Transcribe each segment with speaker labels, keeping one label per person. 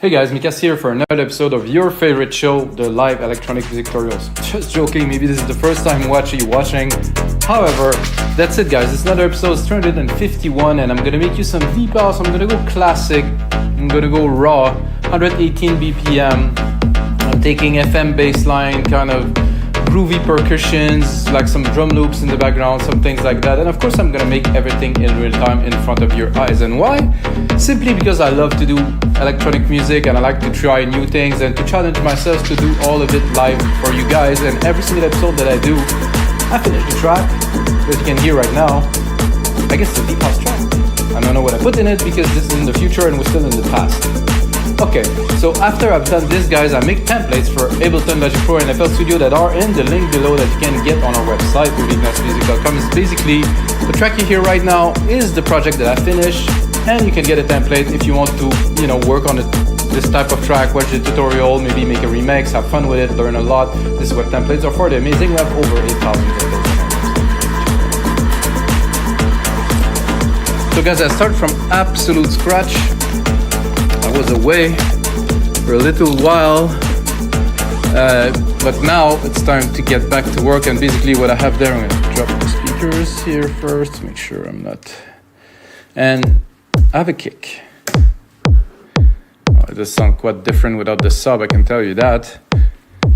Speaker 1: Hey guys, Mikas here for another episode of your favorite show, the live electronic music tutorials. Just joking, maybe this is the first time you're actually watching. However, that's it guys, it's another episode, it's 351 and I'm gonna make you some deep house. I'm gonna go classic, I'm gonna go raw, 118 BPM. I'm taking FM bassline, kind of groovy percussions, like some drum loops in the background, some things like that. And of course I'm gonna make everything in real time in front of your eyes. And why? Simply because I love to do electronic music and I like to try new things and to challenge myself to do all of it live for you guys. And every single episode that I do, I finish the track that you can hear right now. I guess it's a deep house track. I don't know what I put in it because this is in the future and we're still in the past. Okay, so after I've done this guys, I make templates for Ableton, Logic Pro and FLStudio that are in the link below that you can get on our website, richness.com. It's basically, the track you hear right now is the project that I finished, and you can get a template if you want to, work on this type of track, watch the tutorial, maybe make a remix, have fun with it, learn a lot. This is what templates are for. They're amazing. We have over 8,000 templates. So guys, I start from absolute scratch. I was away for a little while, but now it's time to get back to work. And basically what I have there, I'm going to drop the speakers here first to make sure I'm not, and I have a kick. It does sound quite different without the sub, I can tell you that.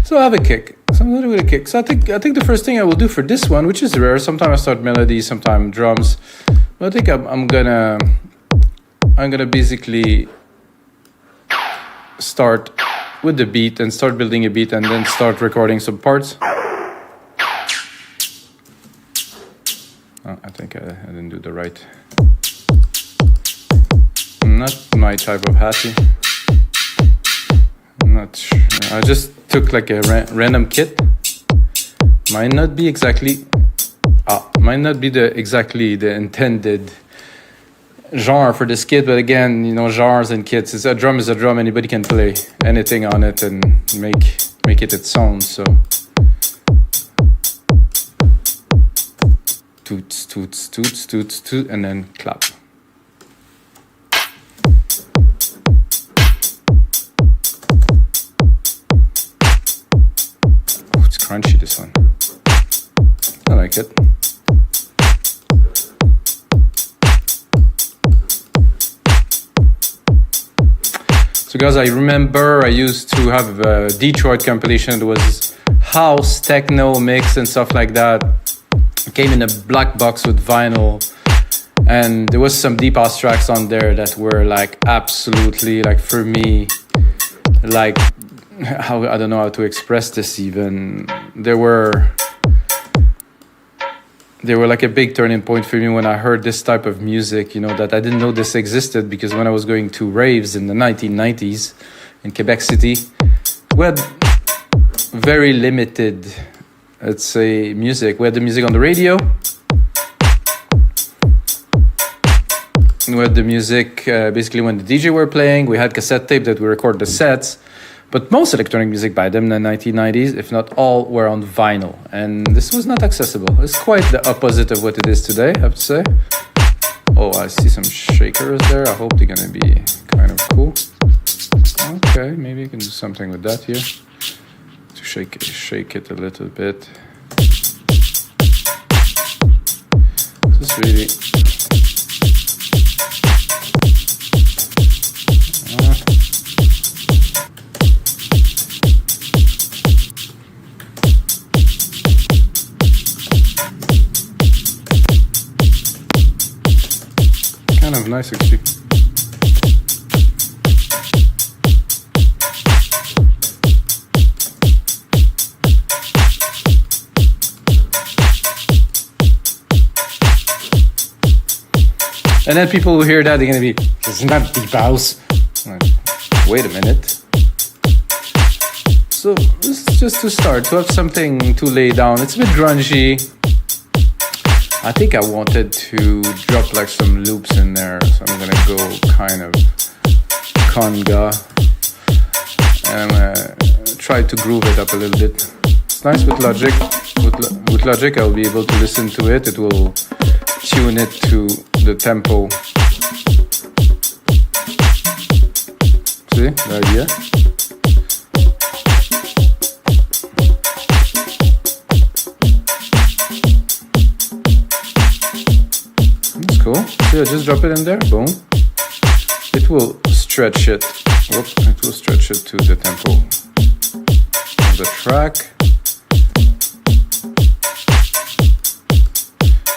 Speaker 1: So I have a kick, so I'm going to do a kick. So I think the first thing I will do for this one, which is rare, sometimes I start melody, sometimes drums, but I think I'm gonna basically start with the beat and start building a beat and then start recording some parts. Oh, I think I didn't do the right. Not my type of happy. I'm not sure. I just took like a random kit. Might not be exactly the intended genre for this kit, but again, genres and kits, a drum is a drum. Anybody can play anything on it and make it its own. So toots, toots, toots, toots, toot, and then clap. Oh, it's crunchy, this one. I like it. So guys, I remember I used to have a Detroit compilation that was house, techno mix and stuff like that. It came in a black box with vinyl, and there was some deep house tracks on there that were like absolutely, like for me, like how, I don't know how to express this even. They were like a big turning point for me when I heard this type of music, that I didn't know this existed, because when I was going to raves in the 1990s in Quebec City, we had very limited, let's say, music. We had the music on the radio. We had the music basically when the DJ were playing. We had cassette tape that we record the sets. But most electronic music by them in the 1990s, if not all, were on vinyl. And this was not accessible. It's quite the opposite of what it is today, I have to say. Oh, I see some shakers there. I hope they're going to be kind of cool. Okay, maybe you can do something with that here. To shake it a little bit. Just really... kind of nice actually. And then people will hear that, they're gonna be, this is not deep house. Like, wait a minute. So this is just to start, to have something to lay down. It's a bit grungy. I think I wanted to drop like some loops in there, so I'm gonna go kind of conga and I'm gonna try to groove it up a little bit. It's nice with Logic. With Logic, I'll be able to listen to it. It will tune it to the tempo. See the idea? That's cool. See, I just drop it in there. Boom. It will stretch it. Whoops, it will stretch it to the tempo of the track.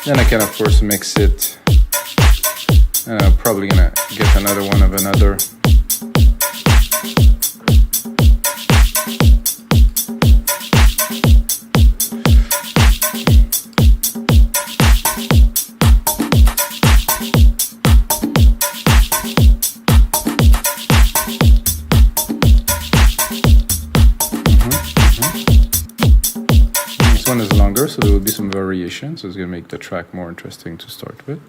Speaker 1: Then I can, of course, mix it. And I'm probably gonna get another one of another. This one is longer, so there will be some variation. So it's gonna make the track more interesting to start with.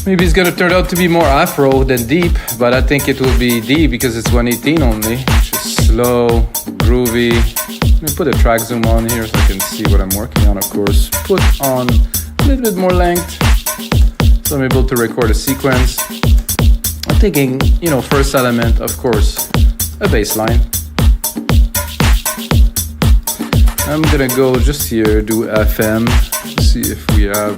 Speaker 1: Maybe it's gonna turn out to be more Afro than deep, but I think it will be deep because it's 118 only, which is slow, groovy. Let me put a track zoom on here so I can see what I'm working on, of course. Put on a little bit more length, so I'm able to record a sequence. I'm thinking, you know, first element, of course, a bass line. I'm gonna go just here, do FM, see if we have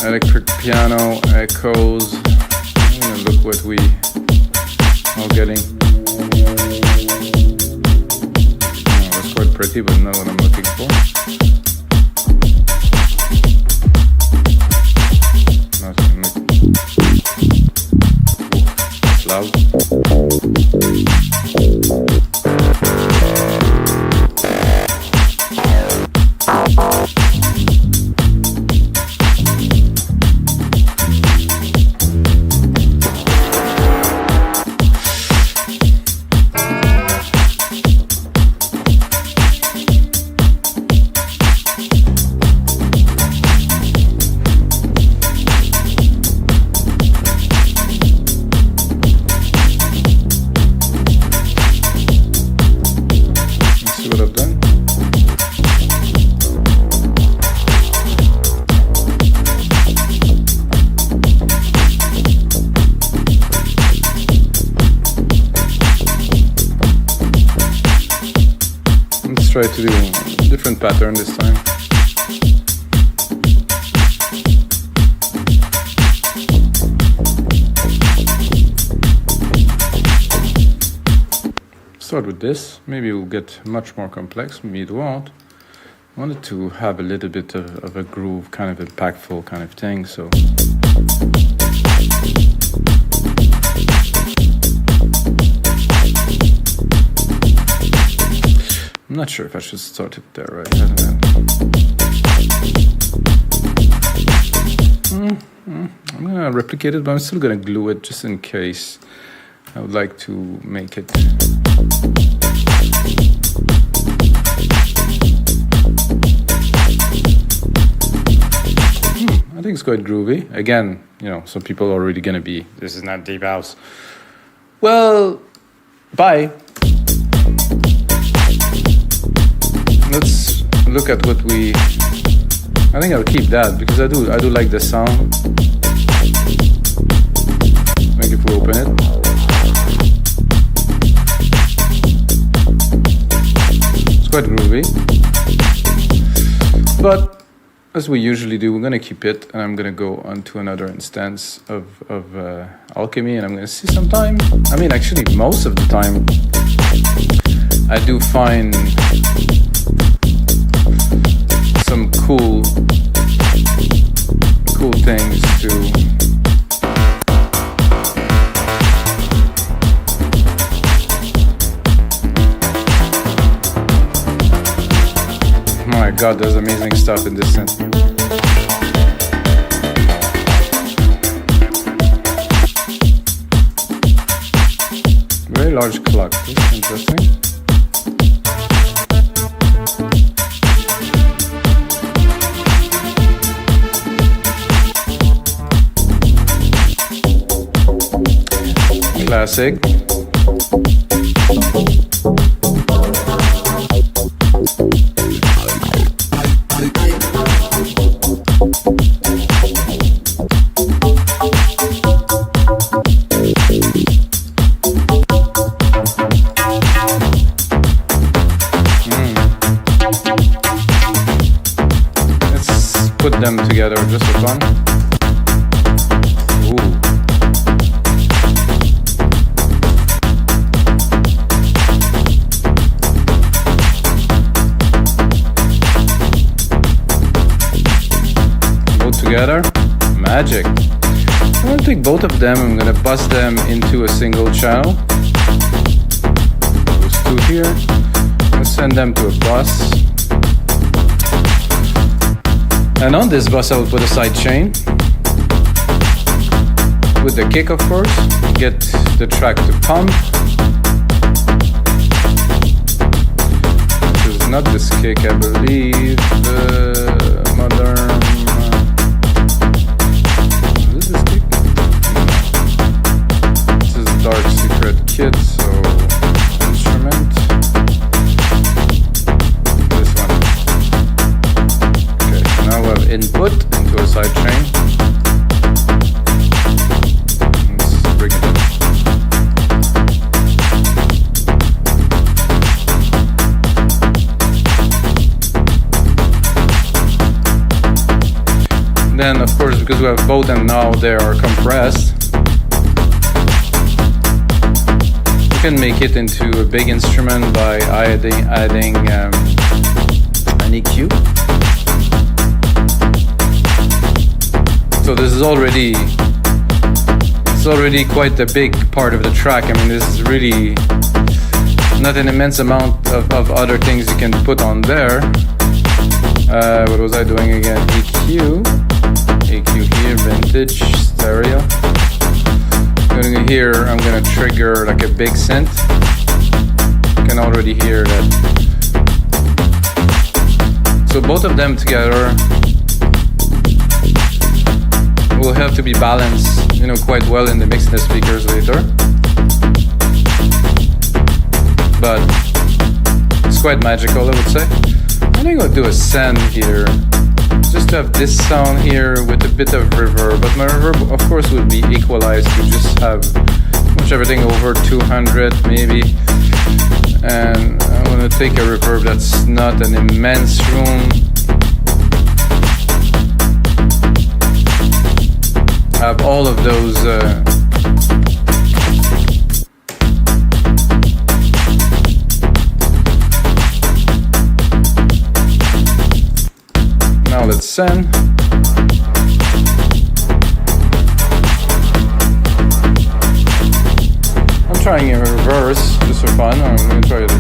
Speaker 1: electric piano, echoes. I'm gonna look what we are getting. Oh, that's quite pretty, but not what I'm looking for. It's loud. Try to do a different pattern this time. Start with this. Maybe it will get much more complex, maybe it won't. I wanted to have a little bit of a groove, kind of impactful kind of thing, so. I'm not sure if I should start it there, right? I don't know. I'm gonna replicate it, but I'm still gonna glue it just in case. I would like to make it. I think it's quite groovy. Again, you know, some people are already gonna be, this is not deep house. Well, bye. Let's look at what we. I think I'll keep that because I do like the sound. Maybe if we open it. It's quite groovy. But as we usually do, we're gonna keep it, and I'm gonna go on to another instance of Alchemy, and I'm gonna see some time. I mean, actually, most of the time, I do find some cool things to my god, there's amazing stuff in this synth. Very large clock, that's interesting. Classic. them together just for fun. Ooh. Both together, magic. I'm gonna take both of them, I'm gonna bus them into a single channel. Those two here. I'm gonna send them to a bus. And on this bus I will put a side chain with the kick, of course, get the track to pump. This is not this kick, I believe. Modern. Is this kick? This is Dark Secret Kit, so instrument. This one. Okay, now we have input into a side chain. Let's bring it up. Then, of course, because we have both and now they are compressed, you can make it into a big instrument by adding an EQ. So this is already quite a big part of the track. I mean, this is really not an immense amount of other things you can put on there. What was I doing again? EQ here, vintage, stereo. Going here, I'm gonna trigger like a big synth. You can already hear that. So both of them together will have to be balanced, quite well in the mix in the speakers later. But it's quite magical, I would say. I think I'll do a send here, just to have this sound here with a bit of reverb. But my reverb, of course, would be equalized to just have everything over 200 maybe. And I want to take a reverb that's not an immense room. Have all of those now let's send. I'm trying a reverse just for fun. I'm going to try it.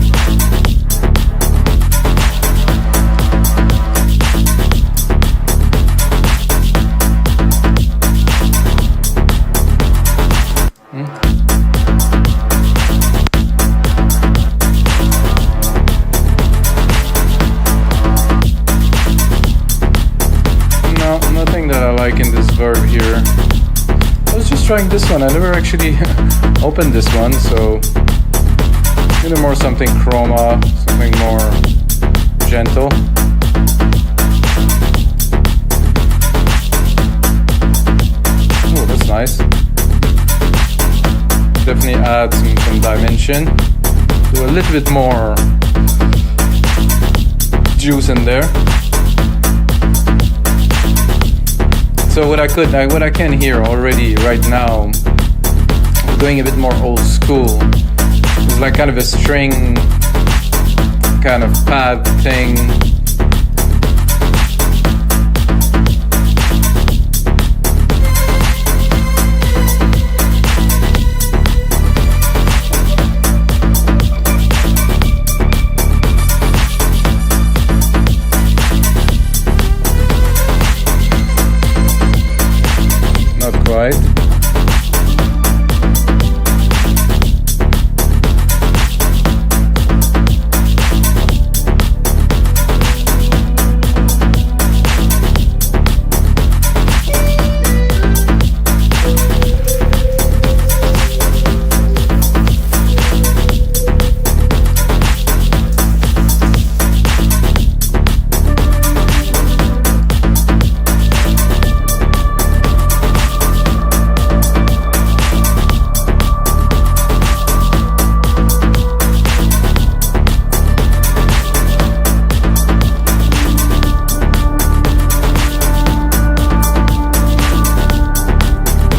Speaker 1: Like in this verb here. I was just trying this one. I never actually opened this one, so more something chroma, something more gentle. Oh, that's nice. Definitely add some dimension. Do a little bit more juice in there. So what I can hear already right now, doing a bit more old school, is like kind of a string kind of pad thing. Right.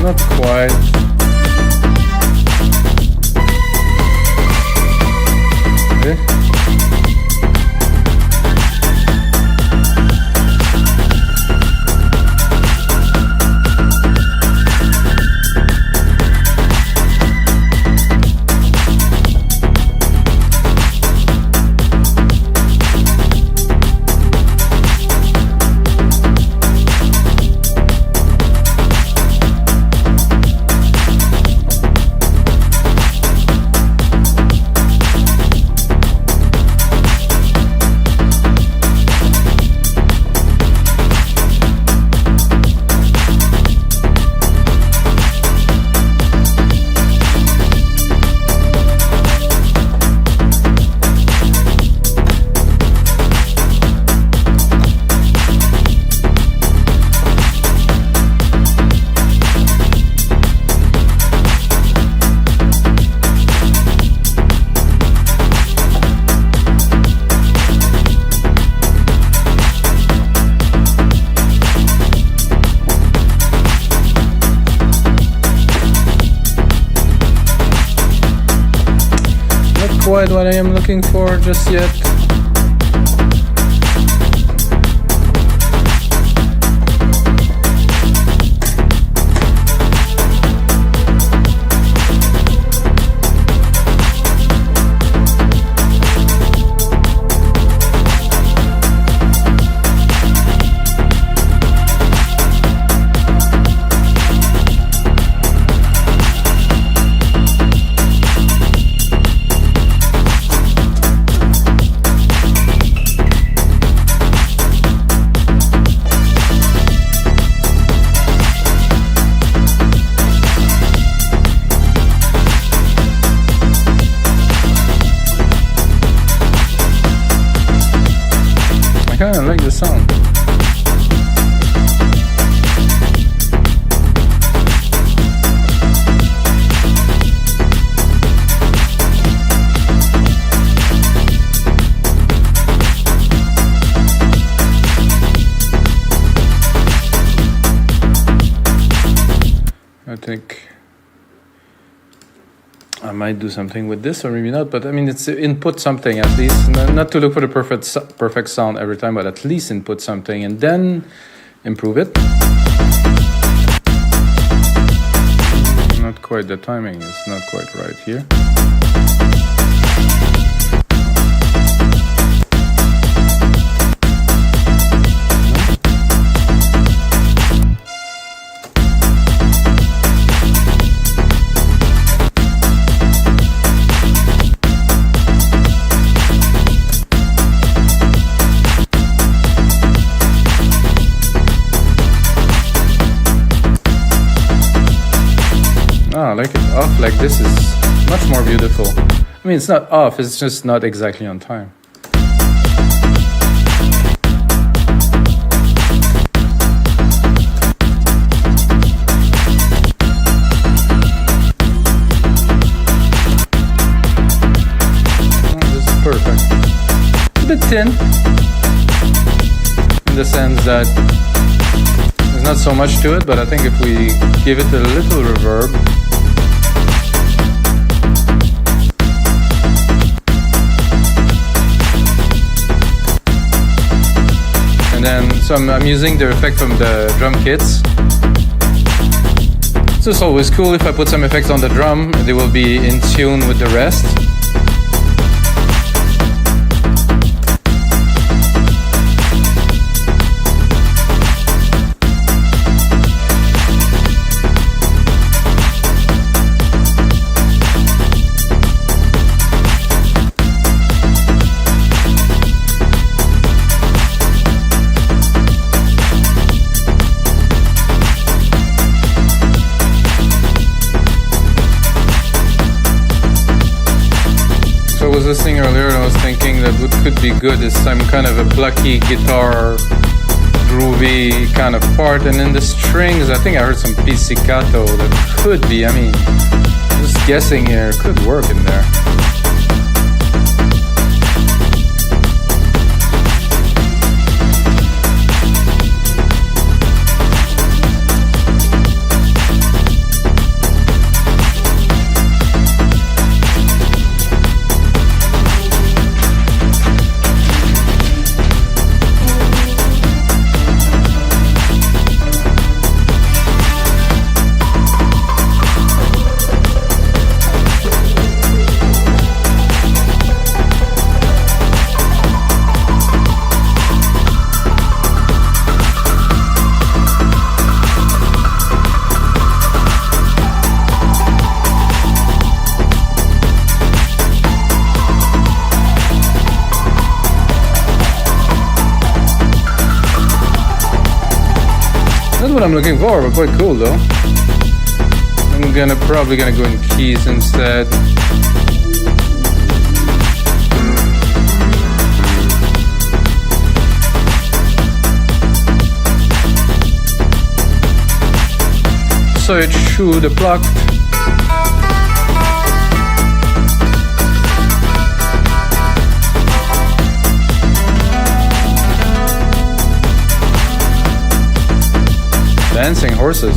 Speaker 1: Not quite. Okay. Quite what I am looking for just yet. I kinda like the sound. I think I might do something with this, or maybe not, but I mean, it's input something at least. Not to look for the perfect sound every time, but at least input something and then improve it. Not quite, the timing is not quite right here. I like it off like this is much more beautiful. I mean, it's not off, it's just not exactly on time. This is perfect. It's a bit thin, in the sense that there's not so much to it, but I think if we give it a little reverb, and then so I'm using the effect from the drum kits. So it's always cool if I put some effects on the drum, they will be in tune with the rest. I was listening earlier and I was thinking that what could be good is some kind of a plucky guitar, groovy kind of part, and in the strings I think I heard some pizzicato that could be, I mean, just guessing here, could work in there. what I'm looking for, but quite cool though. I'm probably gonna go in keys instead. So it should have plucked. Dancing horses.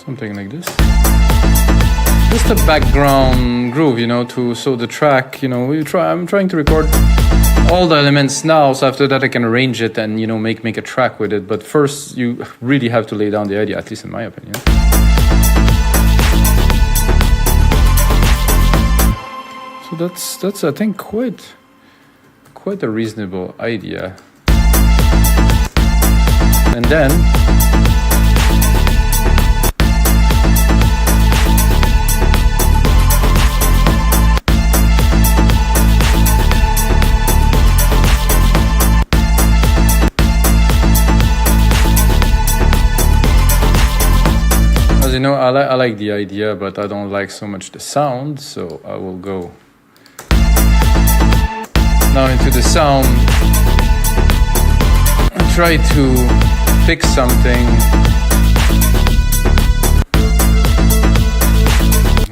Speaker 1: Something like this. Just a background groove, you know, so the track, you know, I'm trying to record all the elements now, so after that I can arrange it and, you know, make a track with it. But first you really have to lay down the idea, at least in my opinion. So that's I think quite a reasonable idea. And then you know, I like the idea, but I don't like so much the sound, so I will go now into the sound and try to fix something.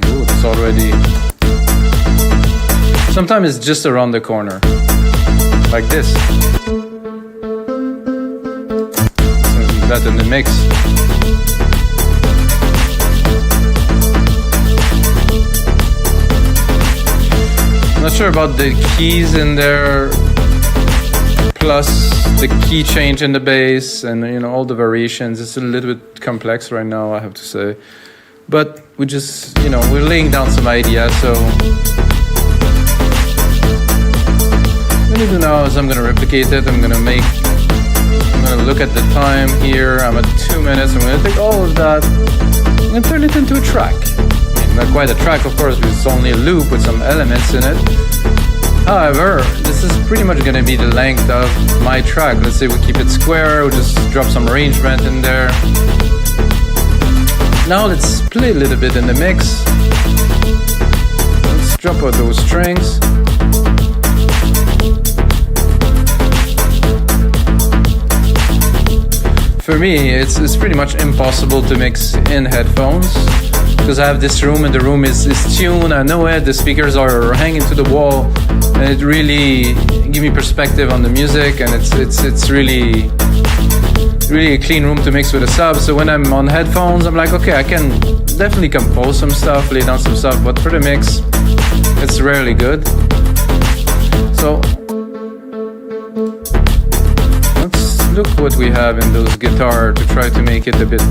Speaker 1: Ooh, it's already... Sometimes it's just around the corner, like this. That in the mix. I'm not sure about the keys in there, plus the key change in the bass and, you know, all the variations. It's a little bit complex right now, I have to say. But we just, you know, we're laying down some ideas, so what I'm gonna do now is I'm gonna replicate it. I'm gonna look at the time here. I'm at 2 minutes. I'm gonna take all of that. I'm gonna turn it into a track. Not quite a track, of course, because it's only a loop with some elements in it. However, this is pretty much going to be the length of my track. Let's say we keep it square, we'll just drop some arrangement in there. Now let's play a little bit in the mix. Let's drop out those strings. For me, it's pretty much impossible to mix in headphones, because I have this room and the room is tuned, I know it, the speakers are hanging to the wall, and it really gives me perspective on the music, and it's really a clean room to mix with a sub. So when I'm on headphones, I'm like, okay, I can definitely compose some stuff, lay down some stuff, but for the mix, it's rarely good. So let's look what we have in those guitar to try to make it a bit.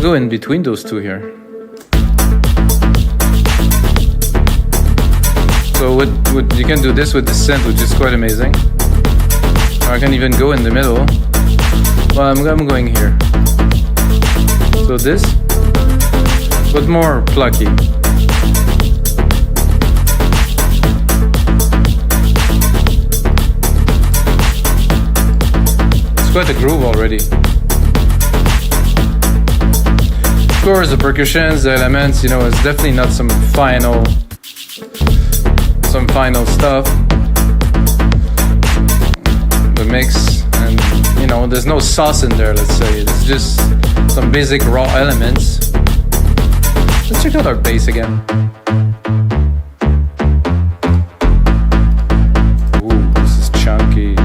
Speaker 1: go in between those two here. So what you can do this with the synth, which is quite amazing. Or I can even go in the middle. Well, I'm going here. So this, but more plucky. It's quite a groove already. Of course, the percussions, the elements, you know, it's definitely not some final stuff. The mix, and you know, there's no sauce in there, let's say. It's just some basic raw elements. Let's check out our bass again. Ooh, this is chunky.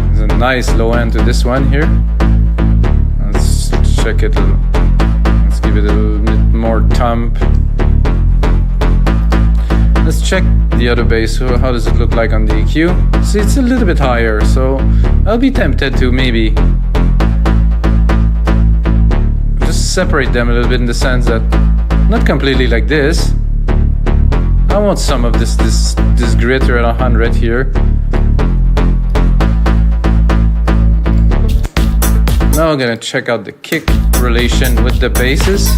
Speaker 1: There's a nice low end to this one here. Let's check it. Let's give it a little bit more thump. Let's check the other bass. So how does it look like on the EQ? See, it's a little bit higher, so I'll be tempted to maybe just separate them a little bit in the sense that not completely like this. I want some of this gritter at 100 here. Now I'm gonna check out the kick relation with the basses,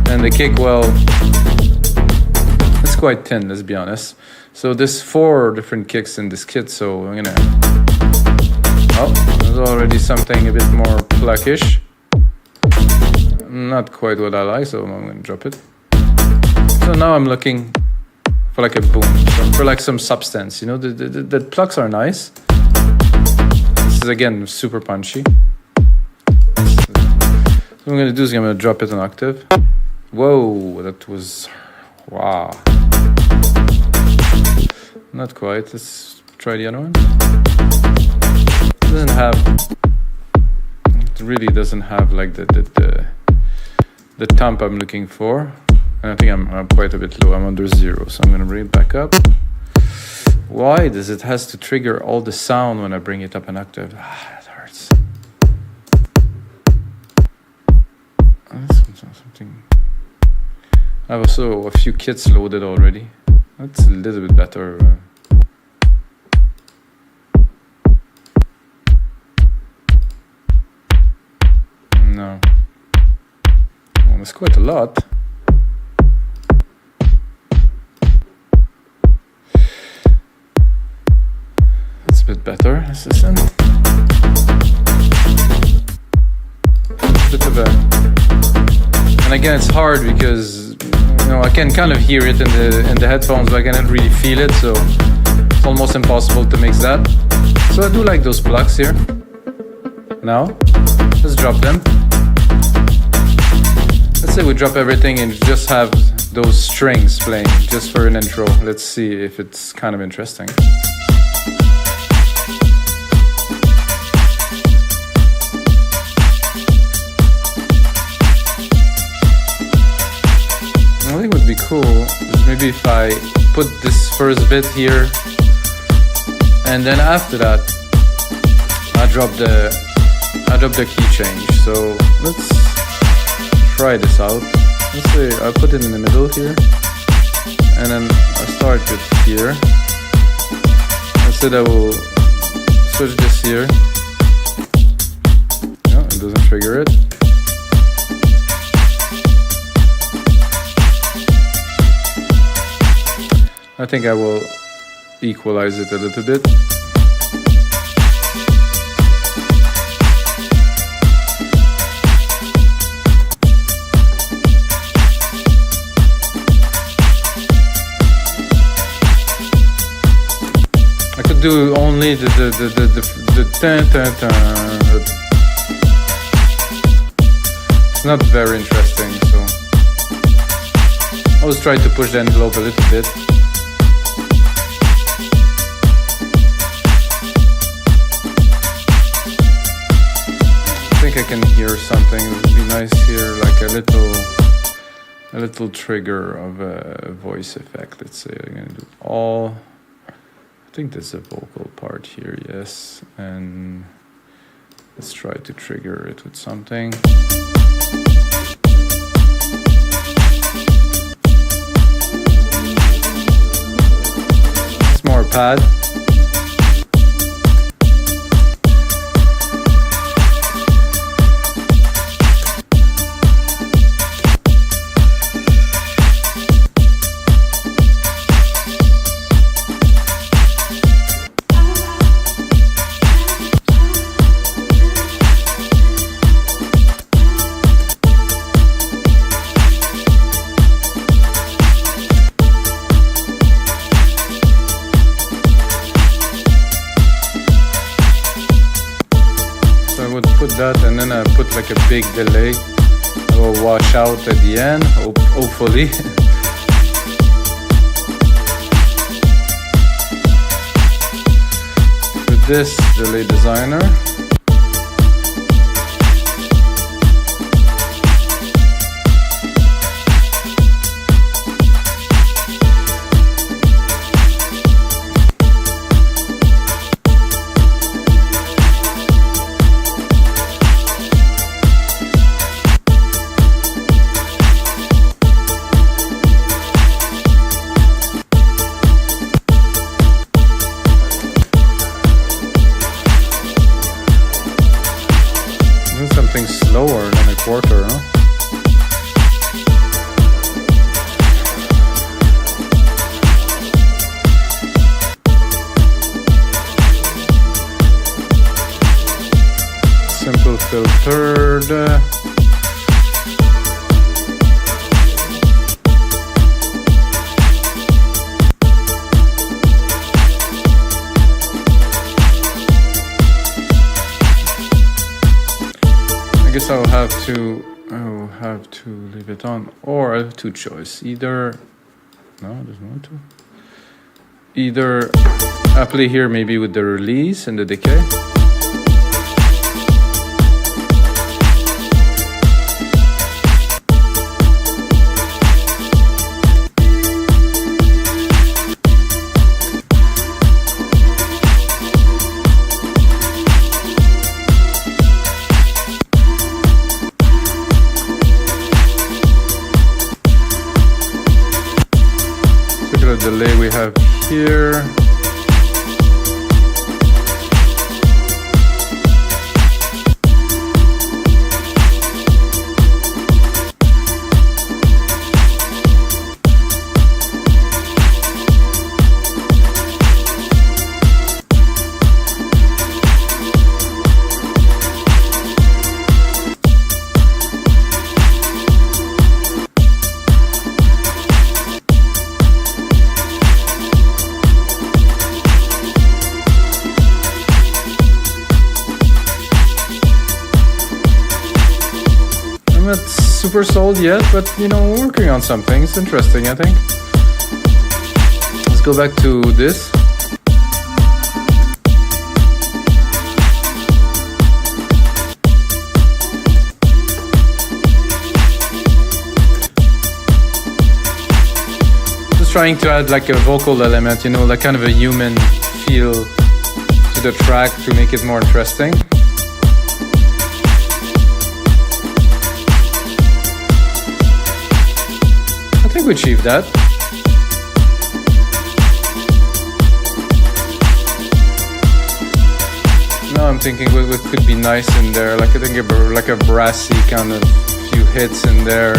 Speaker 1: and the kick, well, it's quite thin, let's be honest. So there's 4 different kicks in this kit, so I'm gonna... Oh, there's already something a bit more pluckish. Not quite what I like, so I'm gonna drop it. So now I'm looking for like a boom, for like some substance, you know, the plucks are nice. This is again super punchy. What I'm gonna do is I'm gonna drop it an octave. Whoa, that was... wow. Not quite. Let's try the other one. It doesn't have... it really doesn't have like the thump I'm looking for. And I think I'm quite a bit low. I'm under 0, so I'm gonna bring it back up. Why does it has to trigger all the sound when I bring it up an octave? Ah, that hurts. Something. I have also a few kits loaded already. That's a little bit better. No. Well, that's quite a lot. That's a bit better. Let's listen. A bit of a... and again, it's hard because, you know, I can kind of hear it in the headphones, but I cannot really feel it, so it's almost impossible to mix that. So I do like those plucks here. Now, let's drop them. Let's say we drop everything and just have those strings playing, just for an intro. Let's see if it's kind of interesting. I think would be cool is maybe if I put this first bit here, and then after that I drop the key change. So let's try this out. Let's say I put it in the middle here, and then I start with here. Let's say I will switch this here. No, it doesn't trigger it. I think I will equalize it a little bit. I could do only the tan tan tan. It's not very interesting, so I always try to push the envelope a little bit. I can hear something. It would be nice here, like a little trigger of a voice effect. Let's say I'm gonna do all. I think there's a vocal part here, yes, and Let's try to trigger it with something. It's more pad. That, and then I put like a big delay. It will wash out at the end, hopefully. With this delay designer. Slower than a quarter, no? Simple filtered. I guess I'll have to leave it on, or I have two choices. Either there's one to. Either I play here maybe with the release and the decay. Delay we have here. I'm not super sold yet, but you know, we're working on something. It's interesting, I think. Let's go back to this. Just trying to add like a vocal element, you know, like kind of a human feel to the track to make it more interesting. I think we achieved that. Now I'm thinking what could be nice in there, like I think like a brassy kind of few hits in there.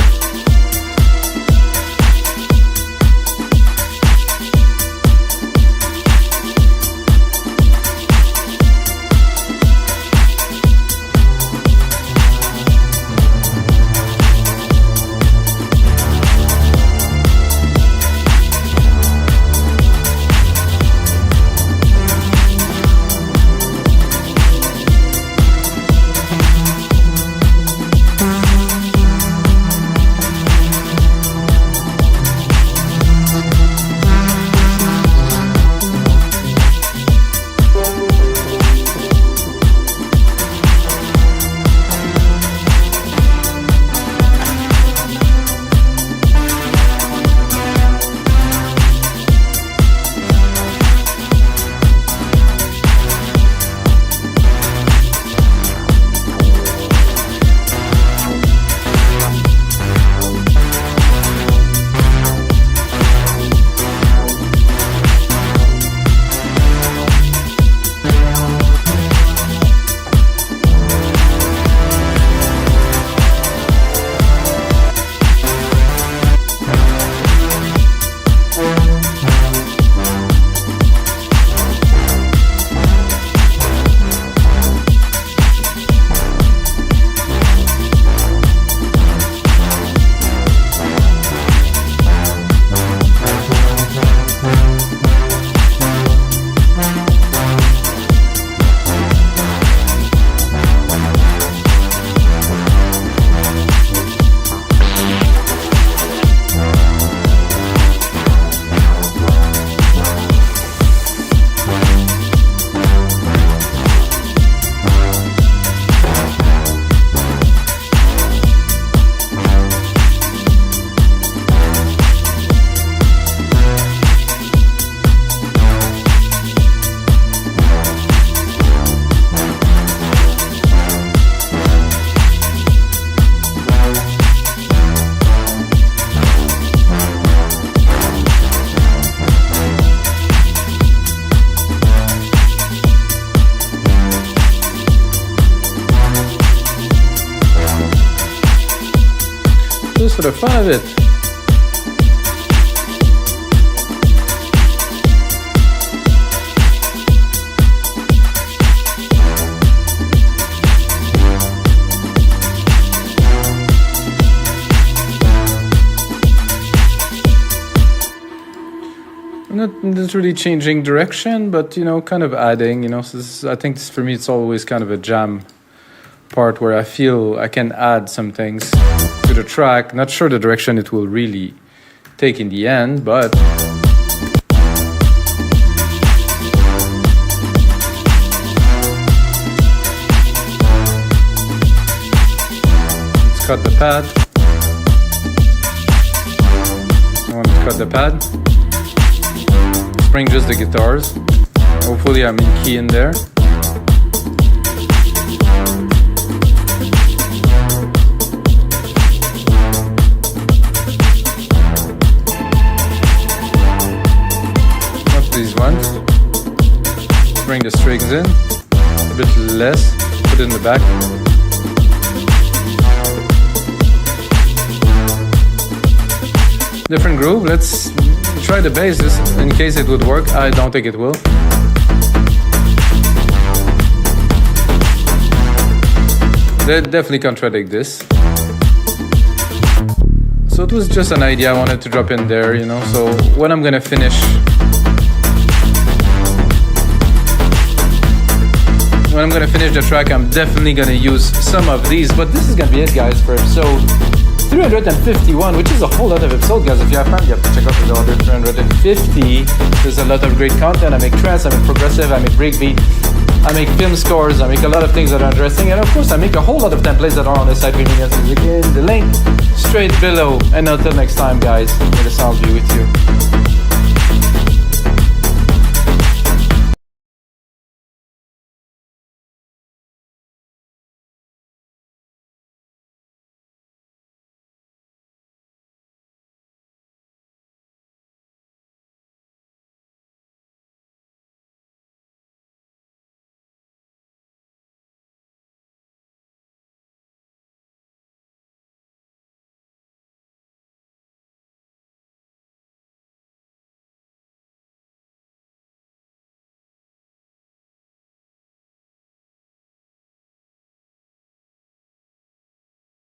Speaker 1: just for the fun of it. Not really changing direction, but, you know, kind of adding, you know, so this, I think this, for me, it's always kind of a jam part where I feel I can add some things to the track. Not sure the direction it will really take in the end, but let's cut the pad. I want to cut the pad. Bring just the guitars. Hopefully I'm in key in there. Not these ones. Bring the strings in. A bit less. Put it in the back. Different groove. Let's try the bass just in case it would work. I don't think it will. They definitely contradict this. So it was just an idea I wanted to drop in there, you know. So when I'm gonna finish the track, I'm definitely gonna use some of these. But this is gonna be it, guys, for episode 351, which is a whole lot of episodes, guys. If you have time, you have to check out the other 350. There's a lot of great content. I make trance, I make progressive, I make breakbeat, I make film scores, I make a lot of things that are interesting, and of course I make a whole lot of templates that are on the site. Again, the link straight below. And until next time, guys, may the sound be with you.